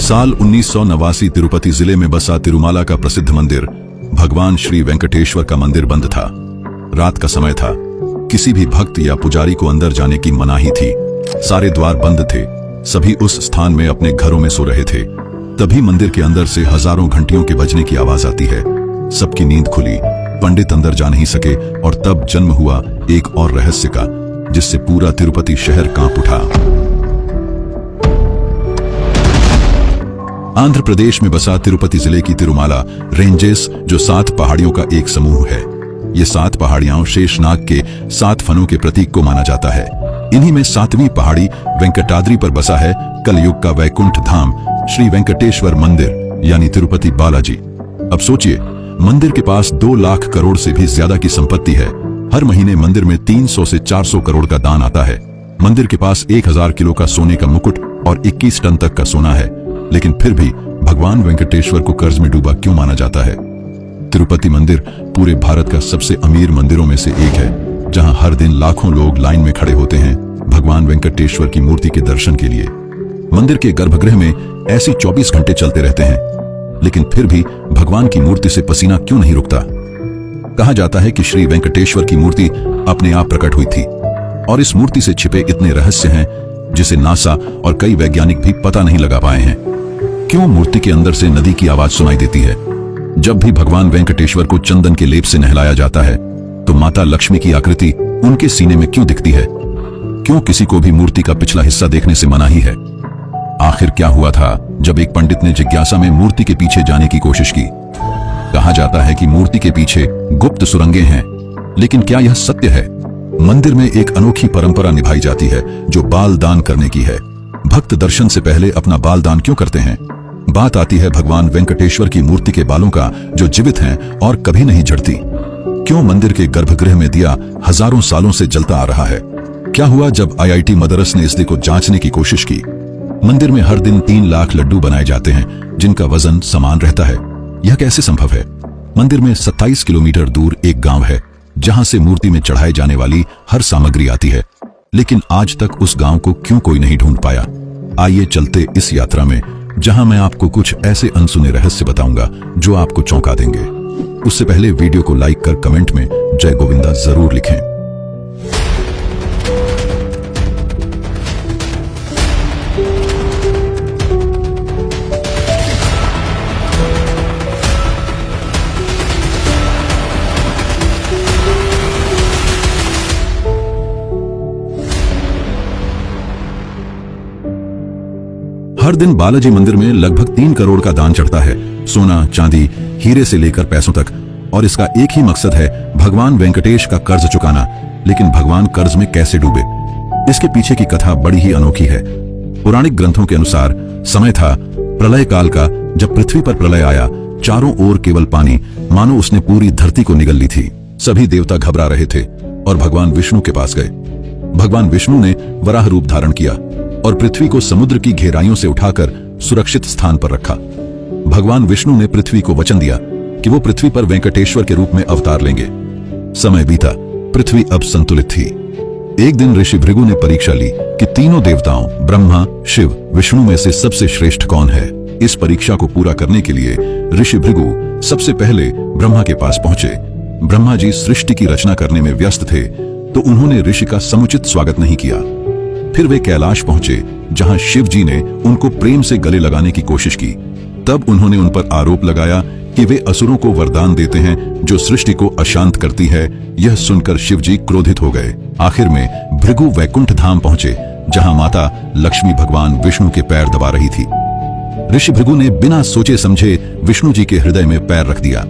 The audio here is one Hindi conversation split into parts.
साल 1989 तिरुपति जिले में बसा तिरुमाला का प्रसिद्ध मंदिर भगवान श्री वेंकटेश्वर का मंदिर बंद था। रात का समय था, किसी भी भक्त या पुजारी को अंदर जाने की मनाही थी। सारे द्वार बंद थे, सभी उस स्थान में अपने घरों में सो रहे थे। तभी मंदिर के अंदर से हजारों घंटियों के बजने की आवाज आती है। सबकी नींद खुली, पंडित अंदर जा नहीं सके और तब जन्म हुआ एक और रहस्य का, जिससे पूरा तिरुपति शहर कांप उठा। आंध्र प्रदेश में बसा तिरुपति जिले की तिरुमाला रेंजेस, जो 7 पहाड़ियों का एक समूह है। ये 7 पहाड़ियां शेषनाग के 7 फनों के प्रतीक को माना जाता है। इन्हीं में 7वीं पहाड़ी वेंकटाद्रि पर बसा है कलयुग का वैकुंठ धाम श्री वेंकटेश्वर मंदिर यानी तिरुपति बालाजी। अब सोचिए, मंदिर के पास 2 लाख करोड़ से भी ज्यादा की संपत्ति है। हर महीने मंदिर में 300 से 400 करोड़ का दान आता है। मंदिर के पास 1000 किलो का सोने का मुकुट और 21 टन तक का सोना है। लेकिन फिर भी भगवान वेंकटेश्वर को कर्ज में डूबा क्यों माना जाता है? तिरुपति मंदिर पूरे भारत का सबसे अमीर मंदिरों में से एक है, जहां हर दिन लाखों लोग लाइन में खड़े होते हैं भगवान वेंकटेश्वर की मूर्ति के दर्शन के लिए। मंदिर के गर्भगृह में ऐसी 24 घंटे चलते रहते हैं, लेकिन फिर भी भगवान की मूर्ति से पसीना क्यों नहीं रुकता? कहा जाता है कि श्री वेंकटेश्वर की मूर्ति अपने आप प्रकट हुई थी, और इस मूर्ति से छिपे इतने रहस्य हैं जिसे नासा और कई वैज्ञानिक भी पता नहीं लगा पाए हैं। क्यों मूर्ति के अंदर से नदी की आवाज सुनाई देती है? जब भी भगवान वेंकटेश्वर को चंदन के लेप से नहलाया जाता है तो माता लक्ष्मी की आकृति उनके सीने में क्यों दिखती है? क्यों किसी को भी मूर्ति का पिछला हिस्सा देखने से मनाही है? आखिर क्या हुआ था जब एक पंडित ने जिज्ञासा में मूर्ति के पीछे जाने की कोशिश की? कहा जाता है कि मूर्ति के पीछे गुप्त सुरंगें हैं, लेकिन क्या यह सत्य है? मंदिर में एक अनोखी परंपरा निभाई जाती है जो बाल दान करने की है। भक्त दर्शन से पहले अपना बाल दान क्यों करते हैं? बात आती है भगवान वेंकटेश्वर की मूर्ति के बालों का, जो जीवित हैं और कभी नहीं झड़ती। क्यों मंदिर के गर्भगृह में दिया हजारों सालों से जलता आ रहा है? क्या हुआ जब IIT मद्रास ने इस दिए को जांचने की कोशिश की? मंदिर में हर दिन 3 लाख लड्डू बनाए जाते हैं, जिनका वजन समान रहता है। यह कैसे संभव है? मंदिर में 27 किलोमीटर दूर एक गांव है, जहां से मूर्ति में चढ़ाई जाने वाली हर सामग्री आती है, लेकिन आज तक उस गांव को क्यों कोई नहीं ढूंढ पाया? आइए चलते इस यात्रा में, जहां मैं आपको कुछ ऐसे अनसुने रहस्य बताऊंगा जो आपको चौंका देंगे। उससे पहले वीडियो को लाइक कर कमेंट में जय गोविंदा जरूर लिखें। हर दिन बालाजी मंदिर में लगभग 3 करोड़ का दान चढ़ता है, सोना, चांदी, हीरे से लेकर पैसों तक। और इसका एक ही मकसद है, भगवान वेंकटेश का कर्ज चुकाना। लेकिन भगवान कर्ज में कैसे डूबे? इसके पीछे की कथा बड़ी ही अनोखी है। पौराणिक ग्रंथों के अनुसार समय था प्रलय काल का। जब पृथ्वी पर प्रलय आया, चारों ओर केवल पानी, मानो उसने पूरी धरती को निगल ली थी। सभी देवता घबरा रहे थे और भगवान विष्णु के पास गए। भगवान विष्णु ने वराह रूप धारण किया और पृथ्वी को समुद्र की गहराइयों से उठाकर सुरक्षित स्थान पर रखा। भगवान विष्णु ने पृथ्वी को वचन दिया कि वो पृथ्वी पर वेंकटेश्वर के रूप में अवतार लेंगे। समय बीता, पृथ्वी अब संतुलित थी। एक दिन ऋषि भृगु ने परीक्षा ली कि तीनों देवताओं ब्रह्मा, शिव, विष्णु में से सबसे श्रेष्ठ कौन है। इस परीक्षा को पूरा करने के लिए ऋषि भृगु सबसे पहले ब्रह्मा के पास पहुंचे। ब्रह्मा जी सृष्टि की रचना करने में व्यस्त थे, तो उन्होंने ऋषि का समुचित स्वागत नहीं किया। फिर वे कैलाश पहुंचे, जहां शिव जी ने उनको प्रेम से गले लगाने की कोशिश की। तब उन्होंने उन पर आरोप लगाया कि वे असुरों को वरदान देते हैं, जो सृष्टि को अशांत करती है। यह सुनकर शिव जी क्रोधित हो गए। आखिर में भृगु वैकुंठ धाम पहुंचे, जहां माता लक्ष्मी भगवान विष्णु के पैर दबा रही थी। ऋषि भृगु ने बिना सोचे समझे विष्णु जी के हृदय में पैर रख दिया।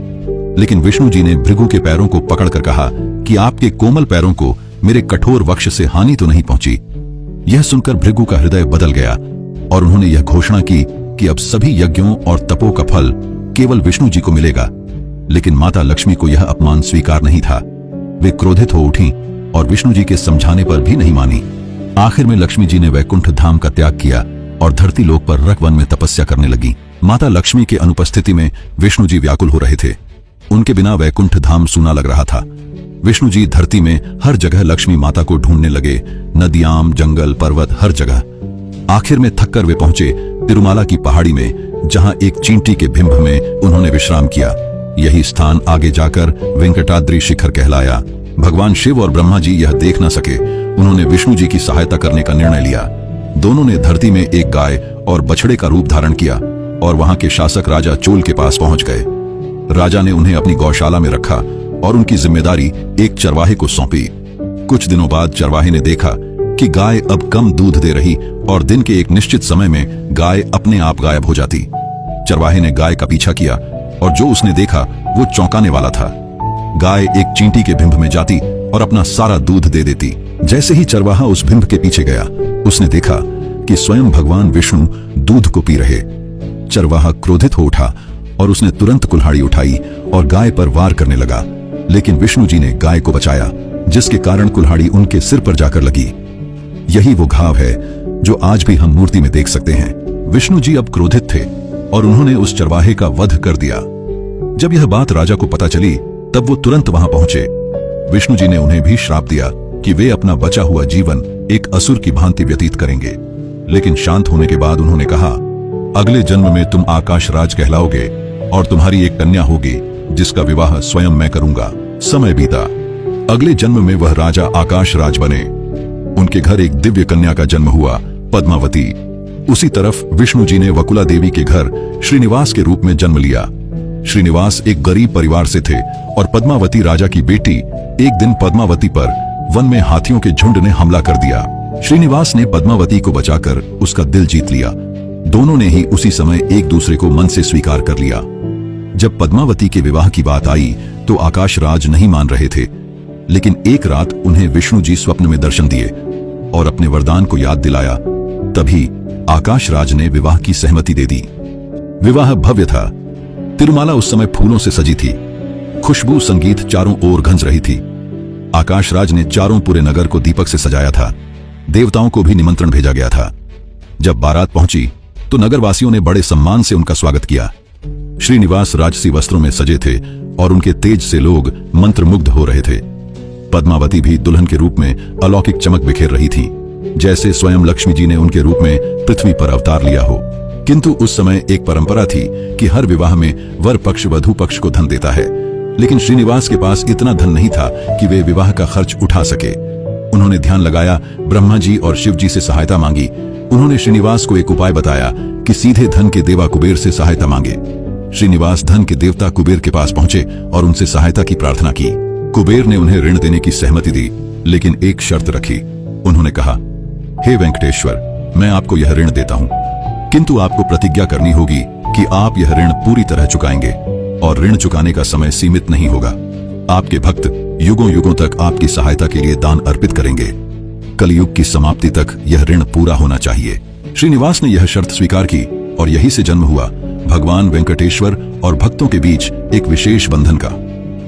लेकिन विष्णु जी ने भृगु के पैरों को पकड़कर कहा कि आपके कोमल पैरों को मेरे कठोर वक्ष से हानि तो नहीं पहुंची। यह सुनकर भृगु का हृदय बदल गया और उन्होंने यह घोषणा की कि अब सभी यज्ञों और तपों का फल केवल विष्णु जी को मिलेगा। लेकिन माता लक्ष्मी को यह अपमान स्वीकार नहीं था। वे क्रोधित हो उठी और विष्णु जी के समझाने पर भी नहीं मानी। आखिर में लक्ष्मी जी ने वैकुंठ धाम का त्याग किया और धरती लोक पर रकवन में तपस्या करने लगी। माता लक्ष्मी के अनुपस्थिति में विष्णु जी व्याकुल हो रहे थे। उनके बिना वैकुंठ धाम सूना लग रहा था। विष्णु जी धरती में हर जगह लक्ष्मी माता को ढूंढने लगे, नदियां, जंगल, पर्वत, हर जगह। आखिर में थककर वे पहुंचे तिरुमाला की पहाड़ी में, जहां एक चींटी के बिंब में उन्होंने विश्राम किया। यही स्थान आगे जाकर वेंकटाद्रि शिखर कहलाया। भगवान शिव और ब्रह्मा जी यह देख न सके, उन्होंने विष्णु जी की सहायता करने का निर्णय लिया। दोनों ने धरती में एक गाय और बछड़े का रूप धारण किया और वहां के शासक राजा चोल के पास पहुंच गए। राजा ने उन्हें अपनी गौशाला में रखा और उनकी जिम्मेदारी एक चरवाहे को सौंपी। कुछ दिनों बाद चरवाहे ने देखा कि गाय अब कम दूध दे रही और दिन के एक निश्चित समय में गाय अपने आप गायब हो जाती। चरवाहे ने गाय का पीछा किया और जो उसने देखा वो चौंकाने वाला था। गाय एक चींटी के बिंब में जाती और अपना सारा दूध दे देती। जैसे ही चरवाहा उस बिंब के पीछे गया, उसने देखा कि स्वयं भगवान विष्णु दूध को पी रहे। चरवाहा क्रोधित हो उठा और उसने तुरंत कुल्हाड़ी उठाई और गाय पर वार करने लगा, लेकिन विष्णु जी ने गाय को बचाया, जिसके कारण कुल्हाड़ी उनके सिर पर जाकर लगी। यही वो घाव है जो आज भी हम मूर्ति में देख सकते हैं। विष्णु जी अब क्रोधित थे और उन्होंने उस चरवाहे का वध कर दिया। जब यह बात राजा को पता चली, तब वो तुरंत वहां पहुंचे। विष्णु जी ने उन्हें भी श्राप दिया कि वे अपना बचा हुआ जीवन एक असुर की भांति व्यतीत करेंगे। लेकिन शांत होने के बाद उन्होंने कहा, अगले जन्म में तुम आकाश राज कहलाओगे और तुम्हारी एक कन्या होगी जिसका विवाह स्वयं मैं करूंगा। समय बीता। अगले जन्म में वह राजा आकाश राज बने। उनके घर एक दिव्य कन्या का जन्म हुआ, पद्मावती। उसी तरफ विष्णु जी ने वकुला देवी के घर श्रीनिवास के रूप में जन्म लिया। श्रीनिवास एक गरीब परिवार से थे और पद्मावती राजा की बेटी। एक दिन पद्मावती पर वन में हाथियों के झुंड ने हमला कर दिया। श्रीनिवास ने पद्मावती को बचाकर उसका दिल जीत लिया। दोनों ने ही उसी समय एक दूसरे को मन से स्वीकार कर लिया। जब पद्मावती के विवाह की बात आई तो आकाश राज नहीं मान रहे थे, लेकिन एक रात उन्हें विष्णु जी स्वप्न में दर्शन दिए और अपने वरदान को याद दिलाया। तभी आकाश राज ने विवाह की सहमति दे दी। विवाह भव्य था। तिरुमाला उस समय फूलों से सजी थी। खुशबू संगीत चारों ओर गूंज रही थी। आकाश राज ने चारों पूरे नगर को दीपक से सजाया था। देवताओं को भी निमंत्रण भेजा गया था। जब बारात पहुंची तो नगरवासियों ने बड़े सम्मान से उनका स्वागत किया। श्रीनिवास राजसी वस्त्रों में सजे थे और उनके तेज से लोग मंत्रमुग्ध हो रहे थे। पद्मावती भी दुल्हन के रूप में अलौकिक चमक बिखेर रही थी, जैसे स्वयं लक्ष्मी जी ने उनके रूप में पृथ्वी पर अवतार लिया हो। किंतु उस समय एक परंपरा थी कि हर विवाह में वर पक्ष वधू पक्ष को धन देता है, लेकिन श्रीनिवास के पास इतना धन नहीं था कि वे विवाह का खर्च उठा सके। उन्होंने ध्यान लगाया, ब्रह्मा जी और शिव जी से सहायता मांगी। उन्होंने श्रीनिवास को एक उपाय बताया कि सीधे धन के देवा कुबेर से सहायता मांगे। श्रीनिवास धन के देवता कुबेर के पास पहुंचे और उनसे सहायता की प्रार्थना की। कुबेर ने उन्हें ऋण देने की सहमति दी, लेकिन एक शर्त रखी। उन्होंने कहा, हे वेंकटेश्वर, मैं आपको यह ऋण देता हूं, किंतु आपको प्रतिज्ञा करनी होगी कि आप यह ऋण पूरी तरह चुकाएंगे और ऋण चुकाने का समय सीमित नहीं होगा। आपके भक्त युगों युगों तक आपकी सहायता के लिए दान अर्पित करेंगे। कलयुग की समाप्ति तक यह ऋण पूरा होना चाहिए। श्रीनिवास ने यह शर्त स्वीकार की और यही से जन्म हुआ भगवान वेंकटेश्वर और भक्तों के बीच एक विशेष बंधन का।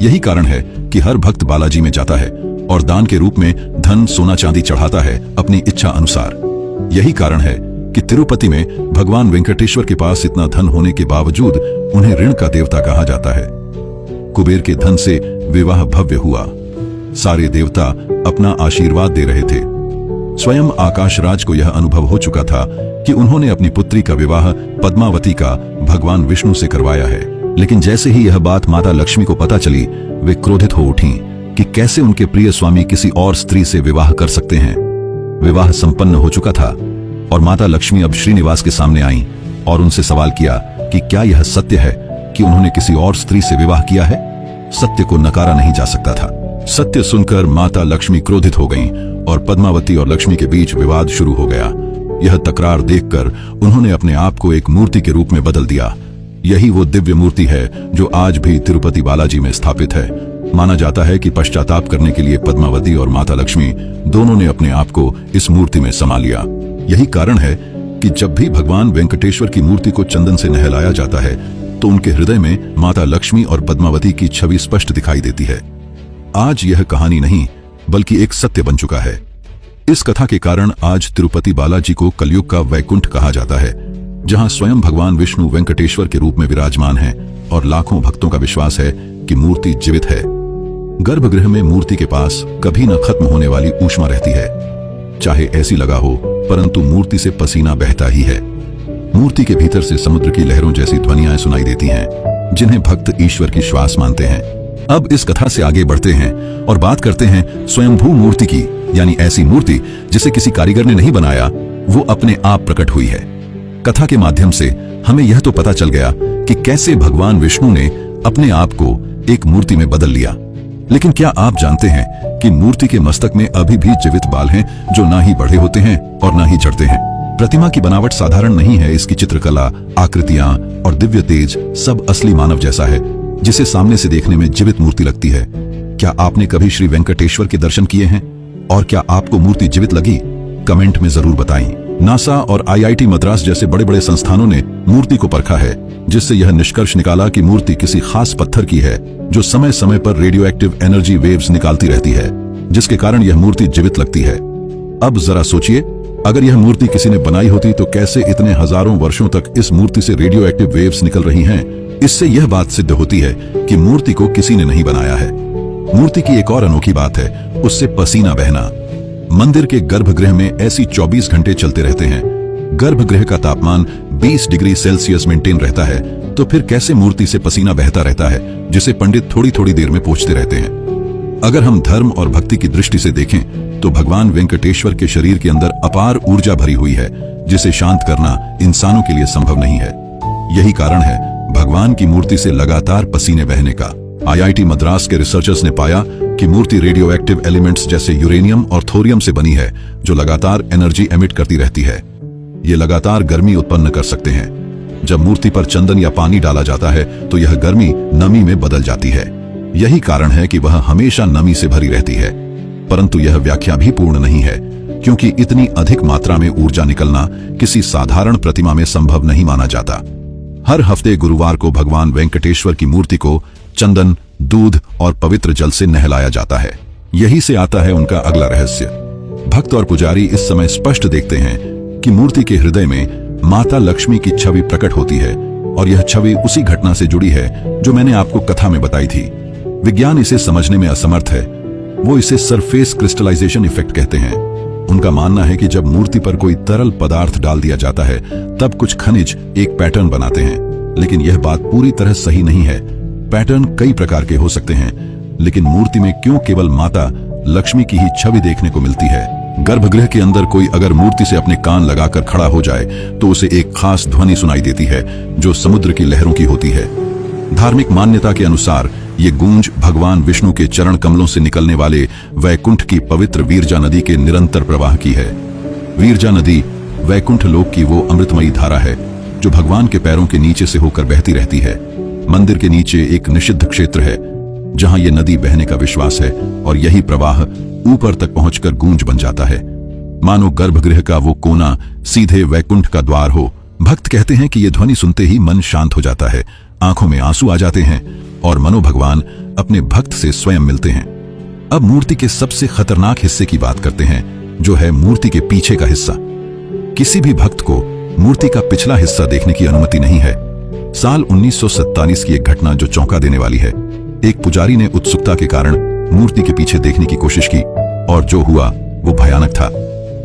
यही कारण है कि हर भक्त बालाजी में जाता है और दान के रूप में धन सोना चांदी चढ़ाता है अपनी इच्छा अनुसार। यही कारण है कि तिरुपति में भगवान वेंकटेश्वर के पास इतना धन होने के बावजूद उन्हें ऋण का देवता कहा जाता है। कुबेर के धन से विवाह भव्य हुआ। सारे देवता अपना आशीर्वाद दे रहे थे। स्वयं आकाश राज को यह अनुभव हो चुका था कि उन्होंने अपनी पुत्री का विवाह पद्मावती का भगवान विष्णु से करवाया है। लेकिन जैसे ही यह बात माता लक्ष्मी को पता चली, वे क्रोधित हो उठीं कि कैसे उनके प्रिय स्वामी किसी और स्त्री से विवाह कर सकते हैं। विवाह संपन्न हो चुका था और माता लक्ष्मी अब श्रीनिवास के सामने आईं और उनसे सवाल किया कि क्या यह सत्य है कि उन्होंने किसी और स्त्री से विवाह किया है। सत्य को नकारा नहीं जा सकता था। सत्य सुनकर माता लक्ष्मी क्रोधित हो गईं और पद्मावती और लक्ष्मी के बीच विवाद शुरू हो गया। यह तकरार देखकर उन्होंने अपने आप को एक मूर्ति के रूप में बदल दिया। यही वो दिव्य मूर्ति है जो आज भी तिरुपति बालाजी में स्थापित है। माना जाता है कि पश्चाताप करने के लिए पद्मावती और माता लक्ष्मी दोनों ने अपने आप को इस मूर्ति में समा लिया। यही कारण है कि जब भी भगवान वेंकटेश्वर की मूर्ति को चंदन से नहलाया जाता है तो उनके हृदय में माता लक्ष्मी और पद्मावती की छवि स्पष्ट दिखाई देती है। आज यह कहानी नहीं बल्कि एक सत्य बन चुका है। इस कथा के कारण आज तिरुपति बालाजी को कलयुग का वैकुंठ कहा जाता है, जहां स्वयं भगवान विष्णु वेंकटेश्वर के रूप में विराजमान हैं और लाखों भक्तों का विश्वास है कि मूर्ति जीवित है। गर्भगृह में मूर्ति के पास कभी न खत्म होने वाली ऊष्मा रहती है। चाहे ऐसी लगा हो, परंतु मूर्ति से पसीना बहता ही है। मूर्ति के भीतर से समुद्र की लहरों जैसी ध्वनियां सुनाई देती हैं, जिन्हें भक्त ईश्वर की श्वास मानते हैं। अब इस कथा से आगे बढ़ते हैं और बात करते हैं स्वयंभू मूर्ति की, यानी ऐसी मूर्ति जिसे किसी कारीगर ने नहीं बनाया, वो अपने आप प्रकट हुई है। कथा के माध्यम से हमें यह तो पता चल गया कि कैसे भगवान विष्णु ने अपने आप को एक मूर्ति में बदल लिया। लेकिन क्या आप जानते हैं कि मूर्ति के मस्तक में अभी भी जीवित बाल हैं, जो ना ही बड़े होते हैं और ना ही झड़ते हैं। प्रतिमा की बनावट साधारण नहीं है, इसकी चित्रकला, आकृतियां और दिव्य तेज सब असली मानव जैसा है, जिसे सामने से देखने में जीवित मूर्ति लगती है। क्या आपने कभी श्री वेंकटेश्वर के दर्शन किए हैं और क्या आपको मूर्ति जीवित लगी? कमेंट में जरूर बताएं। नासा और IIT मद्रास जैसे बड़े बड़े संस्थानों ने मूर्ति को परखा है, जिससे यह निष्कर्ष निकाला कि मूर्ति किसी खास पत्थर की है जो समय समय पर रेडियो एक्टिव एनर्जी वेव्स निकालती रहती है, जिसके कारण यह मूर्ति जीवित लगती है। अब जरा सोचिए, अगर यह मूर्ति किसी ने बनाई होती तो कैसे इतने हजारों वर्षों तक इस मूर्ति से रेडियो एक्टिव वेव्स निकल रही हैं। इससे यह बात सिद्ध होती है कि मूर्ति को किसी ने नहीं बनाया है। मूर्ति की एक और अनोखी बात है, उससे पसीना बहना। मंदिर के गर्भगृह में ऐसी 24 घंटे चलते रहते हैं। गर्भगृह का तापमान 20 डिग्री सेल्सियस मेंटेन रहता है, तो फिर कैसे मूर्ति से पसीना बहता रहता है, जिसे पंडित थोड़ी थोड़ी देर में पोंछते रहते हैं। अगर हम धर्म और भक्ति की दृष्टि से देखें तो भगवान वेंकटेश्वर के शरीर के अंदर अपार ऊर्जा भरी हुई है, जिसे शांत करना इंसानों के लिए संभव नहीं है। यही कारण है भगवान की मूर्ति से लगातार पसीने बहने का। IIT मद्रास के रिसर्चर्स ने पाया कि मूर्ति रेडियो एक्टिव एलिमेंट्स जैसे यूरेनियम और थोरियम से बनी है, जो लगातार एनर्जी एमिट करती रहती है। ये लगातार गर्मी उत्पन्न कर सकते हैं। जब मूर्ति पर चंदन या पानी डाला जाता है तो यह गर्मी नमी में बदल जाती है। यही कारण है कि वह हमेशा नमी से भरी रहती है। परंतु यह व्याख्या भी पूर्ण नहीं है, क्योंकि इतनी अधिक मात्रा में ऊर्जा निकलना किसी साधारण प्रतिमा में संभव नहीं माना जाता। हर हफ्ते गुरुवार को भगवान वेंकटेश्वर की मूर्ति को चंदन, दूध और पवित्र जल से नहलाया जाता है। यही से आता है उनका अगला रहस्य। भक्त और पुजारी इस समय स्पष्ट देखते हैं कि मूर्ति के हृदय में माता लक्ष्मी की छवि प्रकट होती है, और यह छवि उसी घटना से जुड़ी है जो मैंने आपको कथा में बताई थी। विज्ञान इसे समझने में असमर्थ है। वो इसे सरफेस क्रिस्टलाइजेशन इफेक्ट कहते हैं। उनका मानना है कि जब मूर्ति पर कोई तरल पदार्थ डाल दिया जाता है तब कुछ खनिज एक पैटर्न बनाते हैं, लेकिन यह बात पूरी तरह सही नहीं है। पैटर्न कई प्रकार के हो सकते हैं, लेकिन मूर्ति में क्यों केवल माता लक्ष्मी की ही छवि देखने को मिलती है? गर्भगृह के अंदर कोई अगर मूर्ति से अपने कान लगाकर खड़ा हो जाए तो उसे एक खास ध्वनि सुनाई देती है, जो समुद्र की लहरों की होती है। धार्मिक मान्यता के अनुसार ये गूंज भगवान विष्णु के चरण कमलों से निकलने वाले वैकुंठ की पवित्र वीरजा नदी के निरंतर प्रवाह की है। वीरजा नदी वैकुंठ लोक की वो अमृतमयी धारा है जो भगवान के पैरों के नीचे से होकर बहती रहती है। मंदिर के नीचे एक निषिद्ध क्षेत्र है जहां ये नदी बहने का विश्वास है, और यही प्रवाह ऊपर तक पहुंचकर गूंज बन जाता है, मानो गर्भगृह का वो कोना सीधे वैकुंठ का द्वार हो। भक्त कहते हैं कि ये ध्वनि सुनते ही मन शांत हो जाता है, आंखों में आंसू आ जाते हैं और मनो भगवान अपने भक्त से स्वयं मिलते हैं। अब मूर्ति के सबसे खतरनाक हिस्से की बात करते हैं, जो है मूर्ति के पीछे का हिस्सा। किसी भी भक्त को मूर्ति का पिछला हिस्सा देखने की अनुमति नहीं है। साल 1947 की एक घटना जो चौंका देने वाली है। एक पुजारी ने उत्सुकता के कारण मूर्ति के पीछे देखने की कोशिश की, और जो हुआ वो भयानक था।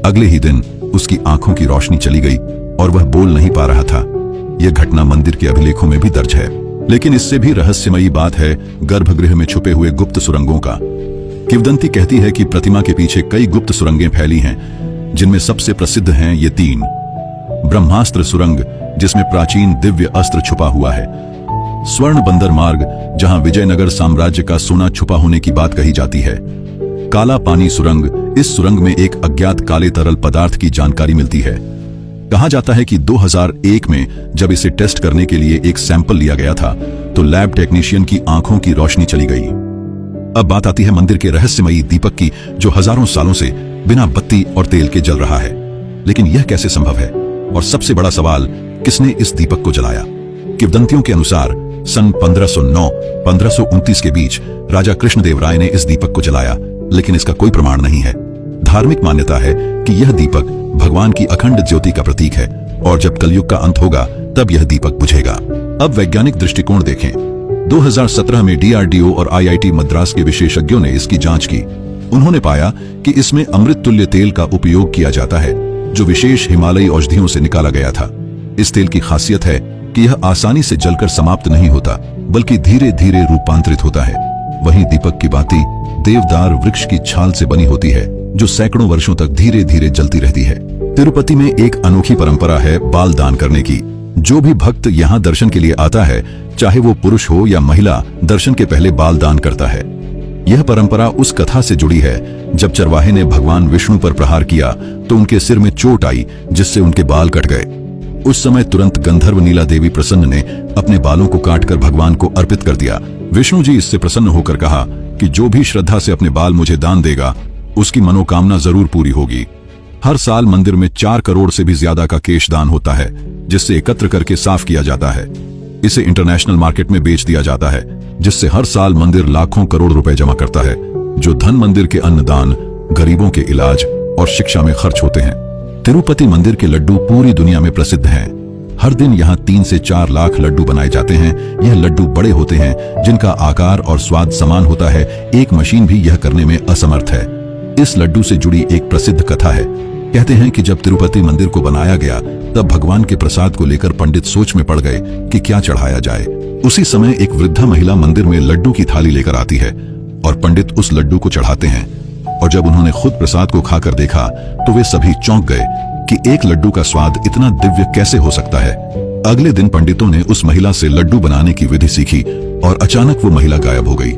अगले ही दिन उसकी आंखों की रोशनी चली गई और वह बोल नहीं पा रहा था। यह घटना मंदिर के अभिलेखों में भी दर्ज है। लेकिन इससे भी रहस्यमयी बात है गर्भगृह में छुपे हुए गुप्त सुरंगों का। किंवदंती कहती है कि प्रतिमा के पीछे कई गुप्त सुरंगें फैली हैं, जिनमें सबसे प्रसिद्ध हैं ये 3। ब्रह्मास्त्र सुरंग, जिसमें प्राचीन दिव्य अस्त्र छुपा हुआ है। स्वर्ण बंदर मार्ग, जहां विजयनगर साम्राज्य का सोना छुपा होने की बात कही जाती है। काला पानी सुरंग, इस सुरंग में एक अज्ञात काले तरल पदार्थ की जानकारी मिलती है। कहा जाता है कि 2001 में जब इसे टेस्ट करने के लिए एक सैंपल लिया गया था तो लैब टेक्नीशियन की आंखों की रोशनी चली गई। अब बात आती है मंदिर के रहस्यमयी दीपक की, जो हजारों सालों से बिना बत्ती और तेल के जल रहा है। लेकिन यह कैसे संभव है? और सबसे बड़ा सवाल, किसने इस दीपक को जलाया? किंवदंतियों के अनुसार सन 1509-1529 के बीच राजा कृष्णदेव राय ने इस दीपक को जलाया, लेकिन इसका कोई प्रमाण नहीं है। धार्मिक मान्यता है कि यह दीपक भगवान की अखंड ज्योति का प्रतीक है, और जब कलयुग का अंत होगा तब यह दीपक बुझेगा। अब वैज्ञानिक दृष्टिकोण देखें। 2017 में DRDO और IIT मद्रास के विशेषज्ञों ने इसकी जांच की। उन्होंने पाया कि इसमें अमृत तुल्य तेल का उपयोग किया जाता है, जो विशेष हिमालयी औषधियों से निकाला गया था। इस तेल की खासियत है कि यह आसानी से जलकर समाप्त नहीं होता, बल्कि धीरे धीरे रूपांतरित होता है। वहीं दीपक की बाती देवदार वृक्ष की छाल से बनी होती है, जो सैकड़ों वर्षों तक धीरे धीरे जलती रहती है। तिरुपति में एक अनोखी परंपरा है बाल दान करने की। जो भी भक्त यहाँ दर्शन के लिए आता है, चाहे वो पुरुष हो या महिला, दर्शन के पहले बाल दान करता है। यह परंपरा उस कथा से जुड़ी है जब चरवाहे ने भगवान विष्णु पर प्रहार किया तो उनके सिर में चोट आई, जिससे उनके बाल कट गए। उस समय तुरंत गंधर्व नीला देवी प्रसन्न ने अपने बालों को काटकर भगवान को अर्पित कर दिया। विष्णु जी इससे प्रसन्न होकर कहा कि जो भी श्रद्धा से अपने बाल मुझे दान देगा, उसकी मनोकामना जरूर पूरी होगी। हर साल मंदिर में 4 करोड़ से भी ज्यादा का केश दान होता है, जिससे एकत्र करके साफ किया जाता है। इसे इंटरनेशनल मार्केट में बेच दिया जाता है, जिससे हर साल मंदिर लाखों करोड़ रुपए जमा करता है, जो धन मंदिर के अन्नदान, गरीबों के इलाज और शिक्षा में खर्च होते हैं। तिरुपति मंदिर के लड्डू पूरी दुनिया में प्रसिद्ध हैं। हर दिन यहाँ 3 से 4 लाख लड्डू बनाए जाते हैं। यह लड्डू बड़े होते हैं, जिनका आकार और स्वाद समान होता है। एक मशीन भी यह करने में असमर्थ है। इस लड्डू से जुड़ी एक प्रसिद्ध कथा है। कहते हैं कि जब तिरुपति मंदिर को बनाया गया, तब भगवान के प्रसाद को लेकर पंडित सोच में पड़ गए कि क्या चढ़ाया जाए। उसी समय एक वृद्धा महिला मंदिर में लड्डू की थाली लेकर आती है और पंडित उस लड्डू को चढ़ाते हैं। और जब उन्होंने खुद प्रसाद को खाकर देखा तो वे सभी चौंक गए कि एक लड्डू का स्वाद इतना दिव्य कैसे हो सकता है। अगले दिन पंडितों ने उस महिला से लड्डू बनाने की विधि सीखी और अचानक वो महिला गायब हो गई।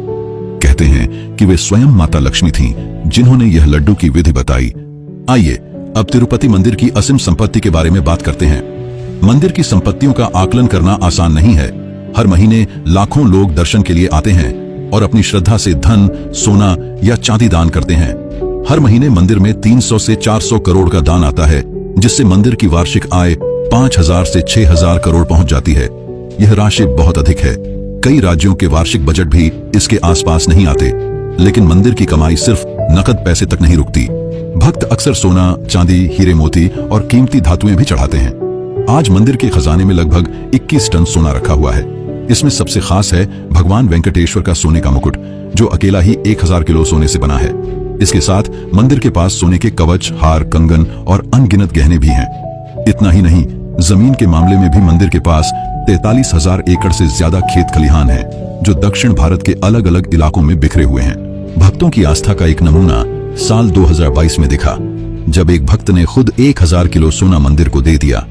कहते हैं कि वे स्वयं माता लक्ष्मी थीं, जिन्होंने यह लड्डू की विधि बताई। आइए अब तिरुपति मंदिर की असीम संपत्ति के बारे में बात करते हैं। मंदिर की संपत्तियों का आकलन करना आसान नहीं है। हर महीने लाखों लोग दर्शन के लिए आते हैं और अपनी श्रद्धा से धन, सोना या चांदी दान करते हैं। हर महीने मंदिर में 300 से 400 करोड़ का दान आता है, जिससे मंदिर की वार्षिक आय 5000 से 6000 करोड़ पहुंच जाती है। यह राशि बहुत अधिक है। कई राज्यों के वार्षिक बजट भी इसके आसपास नहीं आते। लेकिन मंदिर की कमाई सिर्फ नकद पैसे तक नहीं रुकती। भक्त अक्सर सोना, चांदी, हीरे मोती और कीमती धातुएं भी चढ़ाते हैं। आज मंदिर के खजाने में लगभग 21 टन सोना रखा हुआ है। इसमें सबसे खास है भगवान वेंकटेश्वर का सोने का मुकुट, जो अकेला ही 1000 किलो सोने से बना है। इसके साथ मंदिर के पास सोने के कवच, हार, कंगन और अनगिनत गहने भी हैं। इतना ही नहीं, जमीन के मामले में भी मंदिर के पास 43,000 एकड़ से ज्यादा खेत खलिहान है, जो दक्षिण भारत के अलग अलग इलाकों में बिखरे हुए हैं। भक्तों की आस्था का एक नमूना साल 2022 में दिखा, जब एक भक्त ने खुद 1000 किलो सोना मंदिर को दे दिया।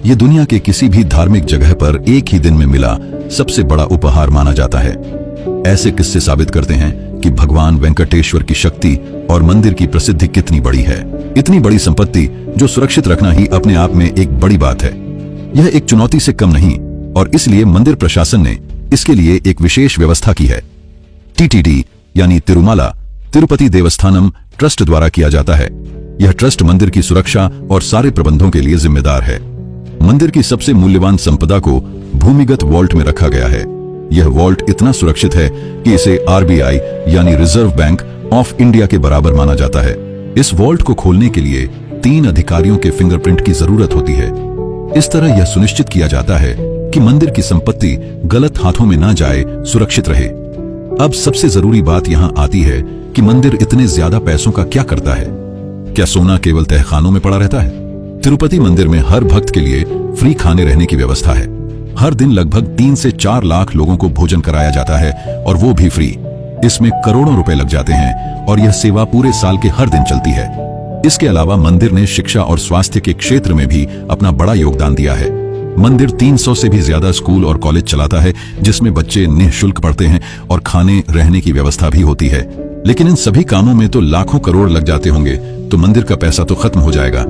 ये दुनिया के किसी भी धार्मिक जगह पर एक ही दिन में मिला सबसे बड़ा उपहार माना जाता है। ऐसे किस्से साबित करते हैं कि भगवान वेंकटेश्वर की शक्ति और मंदिर की प्रसिद्धि कितनी बड़ी है। इतनी बड़ी संपत्ति जो सुरक्षित रखना ही अपने आप में एक बड़ी बात है। यह एक चुनौती से कम नहीं, और इसलिए मंदिर प्रशासन ने इसके लिए एक विशेष व्यवस्था की है। टीटीडी यानी तिरुमाला तिरुपति देवस्थानम ट्रस्ट द्वारा किया जाता है। यह ट्रस्ट मंदिर की सुरक्षा और सारे प्रबंधों के लिए जिम्मेदार है। मंदिर की सबसे मूल्यवान संपदा को भूमिगत वॉल्ट में रखा गया है। यह वॉल्ट इतना सुरक्षित है कि इसे आरबीआई यानी रिजर्व बैंक ऑफ इंडिया के बराबर माना जाता है। इस वॉल्ट को खोलने के लिए 3 अधिकारियों के फिंगरप्रिंट की जरूरत होती है। इस तरह यह सुनिश्चित किया जाता है कि मंदिर की संपत्ति गलत हाथों में न जाए, सुरक्षित रहे। अब सबसे जरूरी बात यहाँ आती है कि मंदिर इतने ज्यादा पैसों का क्या करता है। क्या सोना केवल तहखानों में पड़ा रहता है? तिरुपति मंदिर में हर भक्त के लिए फ्री खाने रहने की व्यवस्था है। हर दिन लगभग 3 से 4 लाख लोगों को भोजन कराया जाता है, और वो भी फ्री। इसमें करोड़ों रुपए लग जाते हैं और यह सेवा पूरे साल के हर दिन चलती है। इसके अलावा मंदिर ने शिक्षा और स्वास्थ्य के क्षेत्र में भी अपना बड़ा योगदान दिया है। मंदिर 300 से भी ज्यादा स्कूल और कॉलेज चलाता है, जिसमें बच्चे निःशुल्क पढ़ते हैं और खाने रहने की व्यवस्था भी होती है। लेकिन इन सभी कामों में तो लाखों करोड़ लग जाते होंगे, तो मंदिर का पैसा तो खत्म हो जाएगा।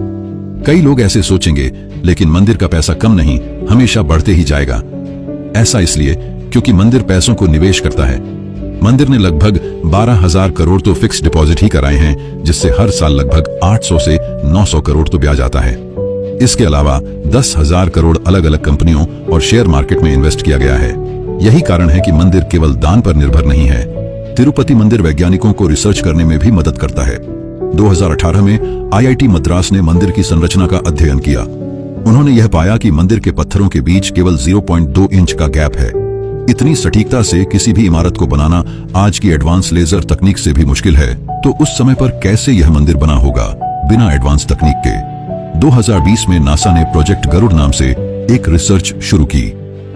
कई लोग ऐसे सोचेंगे, लेकिन मंदिर का पैसा कम नहीं, हमेशा बढ़ते ही जाएगा। ऐसा इसलिए क्योंकि मंदिर पैसों को निवेश करता है। मंदिर ने लगभग 12,000 करोड़ तो फिक्स डिपॉजिट ही कराए हैं, जिससे हर साल लगभग 800 से 900 करोड़ तो ब्याज आता है। इसके अलावा 10,000 करोड़ अलग अलग कंपनियों और शेयर मार्केट में इन्वेस्ट किया गया है। यही कारण है कि मंदिर केवल दान पर निर्भर नहीं है। तिरुपति मंदिर वैज्ञानिकों को रिसर्च करने में भी मदद करता है। 2018 में आईआईटी मद्रास ने मंदिर की संरचना का अध्ययन किया। उन्होंने यह पाया कि मंदिर के पत्थरों के बीच केवल 0.2 इंच का गैप है। इतनी सटीकता से किसी भी इमारत को बनाना आज की एडवांस लेजर तकनीक से भी मुश्किल है, तो उस समय पर कैसे यह मंदिर बना होगा बिना एडवांस तकनीक के? 2020 में नासा ने प्रोजेक्ट गरुड़ नाम से एक रिसर्च शुरू की।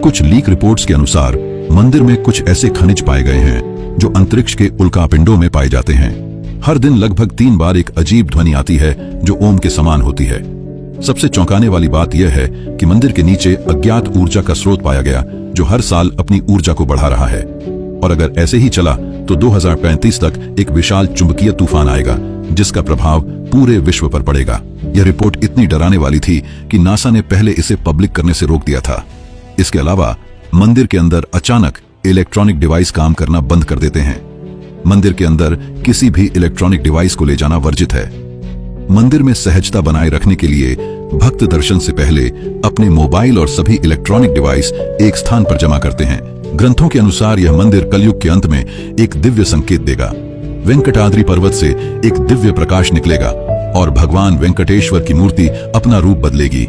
कुछ लीक रिपोर्ट्स के अनुसार मंदिर में कुछ ऐसे खनिज पाए गए हैं जो अंतरिक्ष के उल्कापिंडों में पाए जाते हैं। हर दिन लगभग 3 बार एक अजीब ध्वनि आती है जो ओम के समान होती है। सबसे चौंकाने वाली बात यह है कि मंदिर के नीचे अज्ञात ऊर्जा का स्रोत पाया गया जो हर साल अपनी ऊर्जा को बढ़ा रहा है, और अगर ऐसे ही चला तो 2035 तक एक विशाल चुंबकीय तूफान आएगा जिसका प्रभाव पूरे विश्व पर पड़ेगा। यह रिपोर्ट इतनी डराने वाली थी कि नासा ने पहले इसे पब्लिक करने से रोक दिया था। इसके अलावा मंदिर के अंदर अचानक इलेक्ट्रॉनिक डिवाइस काम करना बंद कर देते हैं। मंदिर के अंदर किसी भी इलेक्ट्रॉनिक डिवाइस को ले जाना वर्जित है। मंदिर में सहजता बनाए रखने के लिए भक्त दर्शन से पहले अपने मोबाइल और सभी इलेक्ट्रॉनिक डिवाइस एक स्थान पर जमा करते हैं। ग्रंथों के अनुसार यह मंदिर कलयुग के अंत में एक दिव्य संकेत देगा। वेंकटाद्रि पर्वत से एक दिव्य प्रकाश निकलेगा और भगवान वेंकटेश्वर की मूर्ति अपना रूप बदलेगी।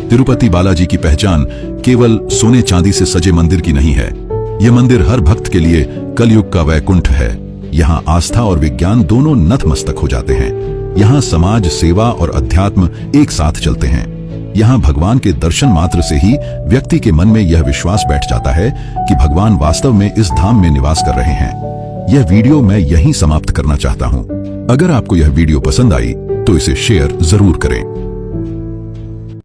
तिरुपति बालाजी की पहचान केवल सोने चांदी से सजे मंदिर की नहीं है। यह मंदिर हर भक्त के लिए कलयुग का वैकुंठ है। यहाँ आस्था और विज्ञान दोनों नतमस्तक हो जाते हैं। यहाँ समाज, सेवा और अध्यात्म एक साथ चलते हैं। यहाँ भगवान के दर्शन मात्र से ही व्यक्ति के मन में यह विश्वास बैठ जाता है कि भगवान वास्तव में इस धाम में निवास कर रहे हैं। यह वीडियो मैं यहीं समाप्त करना चाहता हूँ। अगर आपको यह वीडियो पसंद आई तो इसे शेयर जरूर करें।